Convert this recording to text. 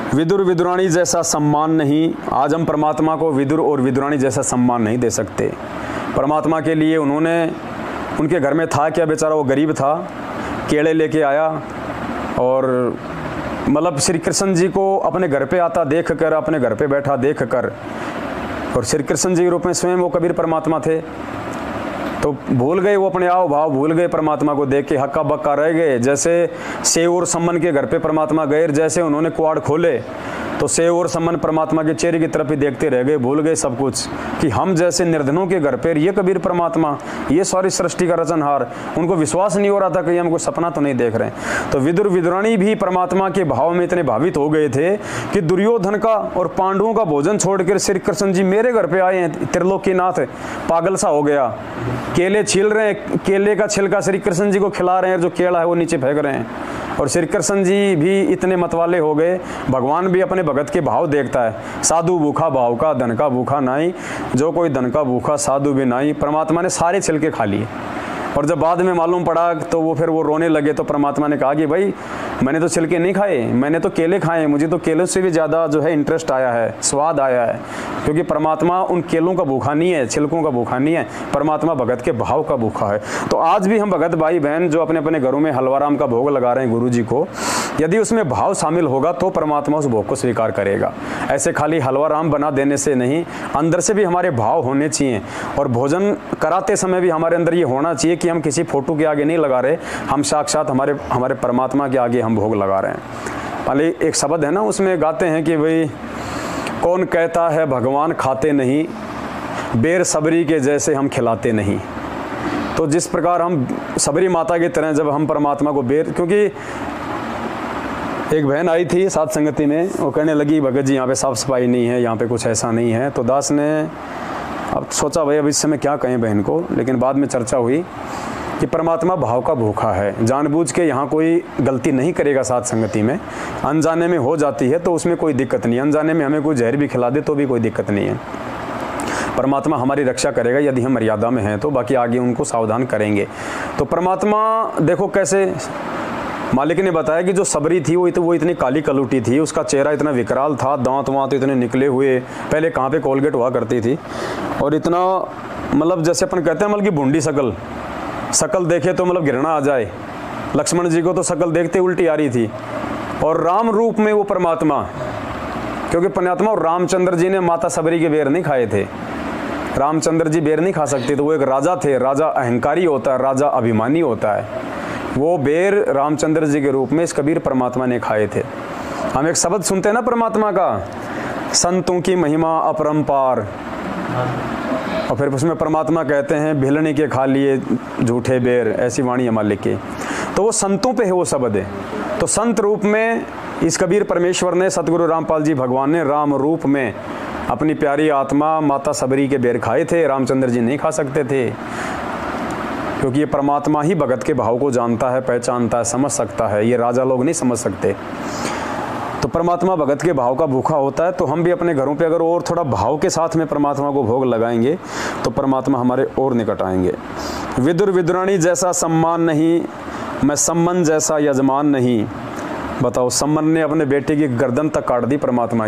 विदुर विदुरानी जैसा सम्मान नहीं। आज हम परमात्मा को विदुर और विदुरानी जैसा सम्मान नहीं दे सकते। परमात्मा के लिए उनके घर में था क्या, बेचारा वो गरीब था, केले लेके आया और मतलब श्री कृष्ण जी को अपने घर पे आता देख कर, अपने घर पे बैठा देख कर, और श्री कृष्ण जी के रूप में स्वयं वो कबीर परमात्मा थे, तो भूल गए वो अपने आओ भाव, भूल गए परमात्मा को देख के, हक्का बक्का रह गए। जैसे सेव और सम्मन के घर पे परमात्मा गए, जैसे उन्होंने कुआड़ खोले तो सेव और सम्मन परमात्मा के चेहरे की तरफ ही देखते रह गए, भूल गए सब कुछ कि हम जैसे निर्धनों के घर पे ये कबीर परमात्मा, ये सारी सृष्टि का रचनहार, उनको विश्वास नहीं हो रहा था कि हम कोई सपना तो नहीं देख रहे हैं। तो विदुर विदुरानी भी परमात्मा के भाव में इतने भावित हो गए थे कि दुर्योधन का और पांडवों का भोजन छोड़कर श्री कृष्ण जी मेरे घर पे आए हैं, त्रिलोकीनाथ पागल सा हो गया, केले छील रहे हैं, केले का छिलका श्री कृष्ण जी को खिला रहे हैं, जो केला है वो नीचे फेंक रहे हैं। और श्री कृष्ण जी भी इतने मतवाले हो गए, भगवान भी अपने भगत के भाव देखता है। साधु भूखा भाव का, धन का भूखा नाई, जो कोई धन का भूखा साधु भी नाई। परमात्मा ने सारे छिलके खा लिए, और जब बाद में मालूम पड़ा तो वो रोने लगे। तो परमात्मा ने कहा कि भाई मैंने तो छिलके नहीं खाए, मैंने तो केले खाए, मुझे तो केलों से भी ज़्यादा जो है इंटरेस्ट आया है, स्वाद आया है, क्योंकि परमात्मा उन केलों का भूखा नहीं है, छिलकों का भूखा नहीं है, परमात्मा भगत के भाव का भूखा है। तो आज भी हम भगत भाई बहन जो अपने अपने घरों में हलवाराम का भोग लगा रहे हैं गुरु जी को, यदि उसमें भाव शामिल होगा तो परमात्मा उस भोग को स्वीकार करेगा। ऐसे खाली हलवाराम बना देने से नहीं, अंदर से भी हमारे भाव होने चाहिए, और भोजन कराते समय भी हमारे अंदर ये होना चाहिए कि हम किसी फोटो के आगे नहीं लगा रहे, हम साक्षात हमारे परमात्मा के आगे हम भोग लगा रहे हैं। भले एक शब्द है ना, उसमें गाते हैं कि भाई कौन कहता है भगवान खाते नहीं, बेर सबरी के जैसे हम खिलाते नहीं। तो जिस प्रकार हम सबरी माता की तरह जब हम परमात्मा को बेर, क्योंकि एक बहन आई थी साथ संगति में, वो कहने लगी भगत जी यहाँ पे साफ सफाई नहीं है, यहाँ पे कुछ ऐसा नहीं है। तो दास ने अब सोचा भाई अब इस समय क्या कहें बहन को, लेकिन बाद में चर्चा हुई कि परमात्मा भाव का भूखा है, जानबूझ के यहाँ कोई गलती नहीं करेगा साथ संगति में, अनजाने में हो जाती है तो उसमें कोई दिक्कत नहीं, अनजाने में हमें कोई जहर भी खिला दे तो भी कोई दिक्कत नहीं है। परमात्मा हमारी रक्षा करेगा यदि हम मर्यादा में हैं तो, बाकी आगे उनको सावधान करेंगे। तो परमात्मा देखो कैसे, मालिक ने बताया कि जो सबरी थी वो इतनी काली कलूटी थी, उसका चेहरा इतना विकराल था, दांत वांत इतने निकले हुए, पहले कहाँ पे कोलगेट हुआ करती थी, और इतना मतलब जैसे अपन कहते हैं मतलब कि भूंडी शकल देखे तो मतलब घृणा आ जाए। लक्ष्मण जी को तो शकल देखते उल्टी आ रही थी, और राम रूप में वो परमात्मा, क्योंकि परमात्मा और रामचंद्र जी ने माता सबरी के बेर नहीं खाए थे, रामचंद्र जी बेर नहीं खा सकते, तो वो एक राजा थे, राजा अहंकारी होता है, राजा अभिमानी होता है, वो बेर रामचंद्र जी के रूप में इस कबीर परमात्मा ने खाए थे। हम एक शब्द सुनते हैं ना परमात्मा का, संतों की महिमा अपरंपार, और फिर उसमें परमात्मा कहते हैं भिलने के खा लिए झूठे बेर, ऐसी वाणी है मालिक की। तो वो संतों पे है वो शब्द है। तो संत रूप में इस कबीर परमेश्वर ने, सतगुरु रामपाल जी भगवान ने राम रूप में अपनी प्यारी आत्मा माता सबरी के बेर खाए थे, रामचंद्र जी नहीं खा सकते थे, क्योंकि ये परमात्मा ही भगत के भाव को जानता है, पहचानता है, समझ सकता है, ये राजा लोग नहीं समझ सकते। तो परमात्मा भगत के भाव का भूखा होता है। तो हम भी अपने घरों पे अगर और थोड़ा भाव के साथ में परमात्मा को भोग लगाएंगे तो परमात्मा हमारे और निकट आएंगे। विदुर विदुरानी जैसा सम्मान नहीं, मैं सम्मन जैसा यजमान नहीं। बताओ, सम्मन ने अपने बेटे की गर्दन तक काट दी परमात्मा की।